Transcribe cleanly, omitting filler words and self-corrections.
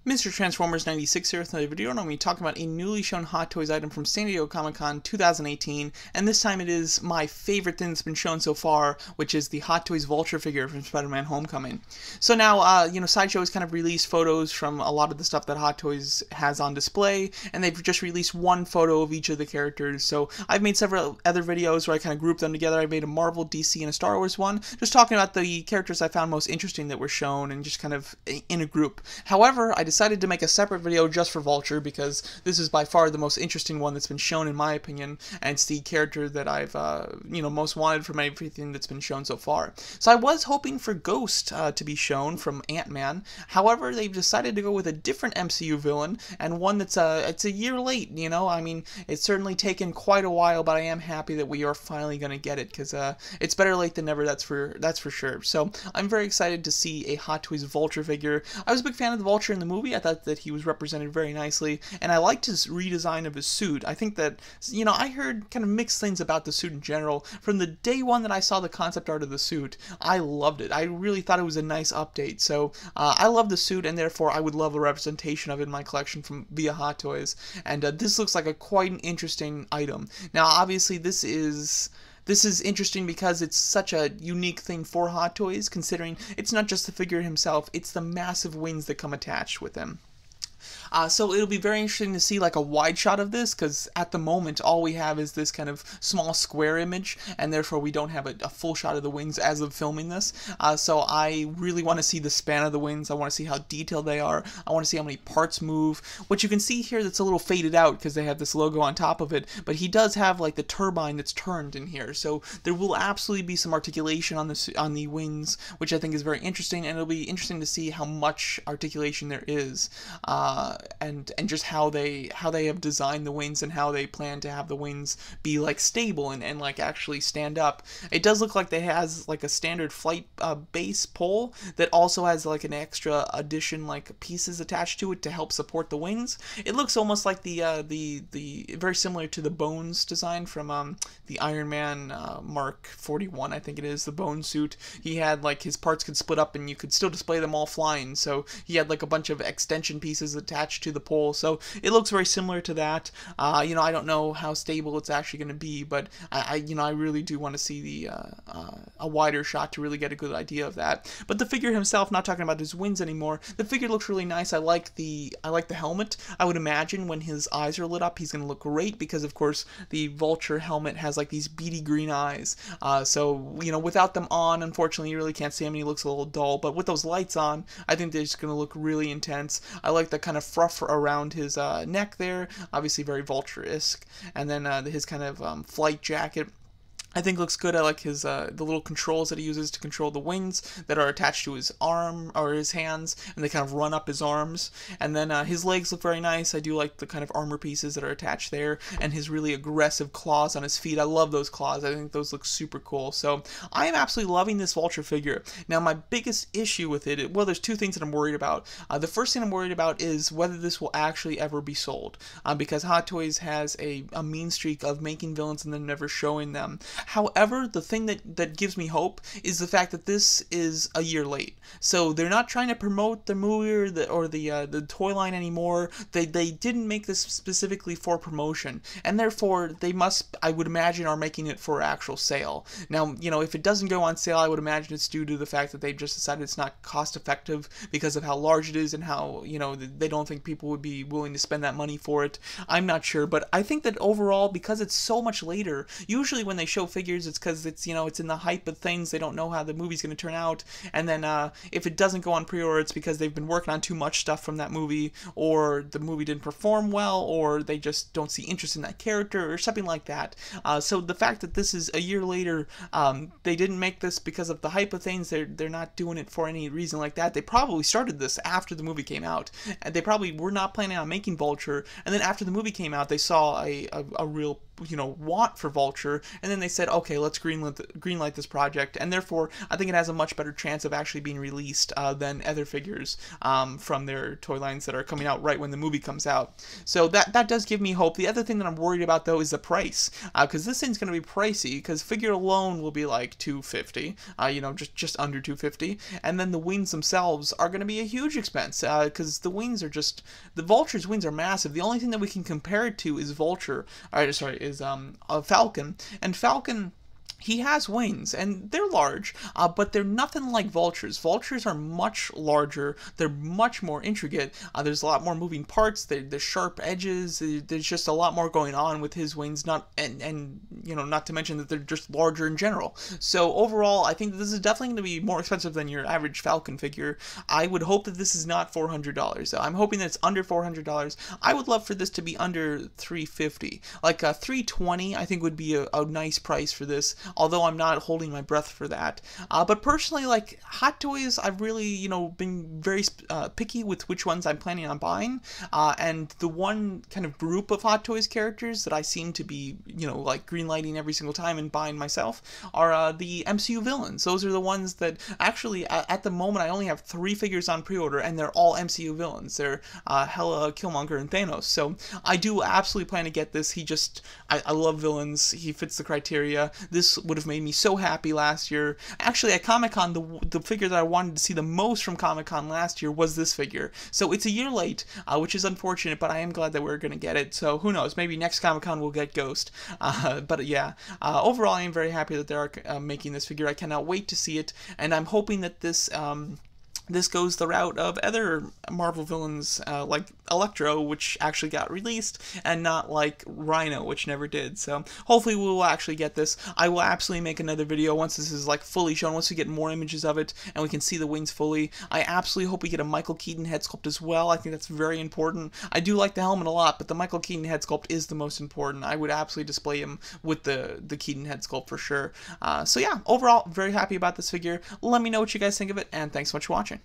Mr. Transformers 96 here with another video, and I'm going to be talking about a newly shown Hot Toys item from San Diego Comic-Con 2018, and this time it is my favorite thing that's been shown so far, which is the Hot Toys Vulture figure from Spider-Man Homecoming. So now, Sideshow has kind of released photos from a lot of the stuff that Hot Toys has on display, and they've just released one photo of each of the characters. So I've made several other videos where I kind of grouped them together. I made a Marvel, DC, and a Star Wars one, just talking about the characters I found most interesting that were shown, and just kind of in a group. However, I decided to make a separate video just for Vulture because this is by far the most interesting one that's been shown in my opinion, and it's the character that I've most wanted from everything that's been shown so far. So I was hoping for Ghost to be shown from Ant-Man. However, they've decided to go with a different MCU villain, and one that's it's a year late. I mean, it's certainly taken quite a while, but I am happy that we are finally going to get it because it's better late than never. That's for sure. So I'm very excited to see a Hot Toys Vulture figure. I was a big fan of the Vulture in the movie. I thought that he was represented very nicely, and I liked his redesign of his suit. I think that, I heard kind of mixed things about the suit in general. From the day one that I saw the concept art of the suit, I loved it. I really thought it was a nice update, so I love the suit, and therefore I would love a representation of it in my collection from via Hot Toys, and this looks like quite an interesting item. Now, obviously, this is interesting because it's such a unique thing for Hot Toys, considering it's not just the figure himself, it's the massive wings that come attached with him. So it'll be very interesting to see like a wide shot of this, because at the moment all we have is this kind of small square image, and therefore we don't have a full shot of the wings as of filming this. So I really want to see the span of the wings. I want to see how detailed they are. I want to see how many parts move. What you can see here that's a little faded out because they have this logo on top of it, but he does have like the turbine that's turned in here. So there will absolutely be some articulation on the wings, which I think is very interesting, and it'll be interesting to see how much articulation there is. And just how they have designed the wings, and how they plan to have the wings be like stable and like actually stand up. It does look like they has like a standard flight base pole that also has like an extra addition like pieces attached to it to help support the wings. It looks almost like the very similar to the Bones design from the Iron Man Mark 41, I think it is, the Bone suit. He had like his parts could split up and you could still display them all flying, so he had like a bunch of extension pieces attached to the pole, so it looks very similar to that. I don't know how stable it's actually going to be, but I really do want to see a wider shot to really get a good idea of that. But the figure himself, not talking about his wings anymore, the figure looks really nice. I like the helmet. I would imagine when his eyes are lit up, he's going to look great, because of course the Vulture helmet has like these beady green eyes. So without them on, unfortunately, you really can't see him. He looks a little dull, but with those lights on, I think they're just going to look really intense. I like the kind of fluff around his neck there, obviously very Vulture-esque, and then his kind of flight jacket, I think looks good. I like his the little controls that he uses to control the wings that are attached to his arm or his hands, and they kind of run up his arms. And then his legs look very nice. I do like the kind of armor pieces that are attached there, and his really aggressive claws on his feet. I love those claws. I think those look super cool. So I am absolutely loving this Vulture figure. Now, my biggest issue with it, well, there's two things that I'm worried about. The first thing I'm worried about is whether this will actually ever be sold, because Hot Toys has a mean streak of making villains and then never showing them. However, the thing that gives me hope is the fact that this is a year late. So they're not trying to promote the movie or the toy line anymore. They didn't make this specifically for promotion, and therefore they must, I would imagine, are making it for actual sale. Now, if it doesn't go on sale, I would imagine it's due to the fact that they've just decided it's not cost effective because of how large it is and how, they don't think people would be willing to spend that money for it. I'm not sure, but I think that overall, because it's so much later, usually when they show figures, it's because it's it's in the hype of things. They don't know how the movie's going to turn out, and then if it doesn't go on pre-order, it's because they've been working on too much stuff from that movie, or the movie didn't perform well, or they just don't see interest in that character, or something like that. So the fact that this is a year later, they didn't make this because of the hype of things. They're not doing it for any reason like that. They probably started this after the movie came out, and they probably were not planning on making Vulture, and then after the movie came out, they saw a real want for Vulture, and then they said, okay, let's greenlight this project, and therefore I think it has a much better chance of actually being released than other figures from their toy lines that are coming out right when the movie comes out. So that does give me hope. The other thing that I'm worried about though is the price, because this thing's going to be pricey, because figure alone will be like $250, just under $250, and then the wings themselves are going to be a huge expense, because the Vulture's wings are massive. The only thing that we can compare it to is Falcon, and Falcon, he has wings, and they're large, but they're nothing like Vulture's. Vulture's are much larger, they're much more intricate, there's a lot more moving parts, there's sharp edges, there's just a lot more going on with his wings, not to mention that they're just larger in general. So overall, I think that this is definitely going to be more expensive than your average Falcon figure. I would hope that this is not $400, so I'm hoping that it's under $400. I would love for this to be under $350, like $320 I think would be a nice price for this, although I'm not holding my breath for that. But personally, like Hot Toys, I've really, been very picky with which ones I'm planning on buying. And the one kind of group of Hot Toys characters that I seem to be, like greenlighting every single time and buying myself are the MCU villains. Those are the ones that actually, at the moment, I only have 3 figures on pre-order, and they're all MCU villains. They're Hela, Killmonger, and Thanos. So I do absolutely plan to get this. I love villains. He fits the criteria. This would have made me so happy last year. Actually, at Comic-Con, the figure that I wanted to see the most from Comic-Con last year was this figure. So it's a year late, which is unfortunate, but I am glad that we're going to get it. So who knows, maybe next Comic-Con we'll get Ghost. But yeah, overall I am very happy that they're making this figure. I cannot wait to see it, and I'm hoping that this goes the route of other Marvel villains like Electro, which actually got released, and not like Rhino, which never did. So hopefully we will actually get this. I will absolutely make another video once this is like fully shown, once we get more images of it and we can see the wings fully. I absolutely hope we get a Michael Keaton head sculpt as well. I think that's very important. I do like the helmet a lot, but the Michael Keaton head sculpt is the most important. I would absolutely display him with the Keaton head sculpt for sure. So yeah, overall, very happy about this figure. Let me know what you guys think of it, and thanks so much for watching.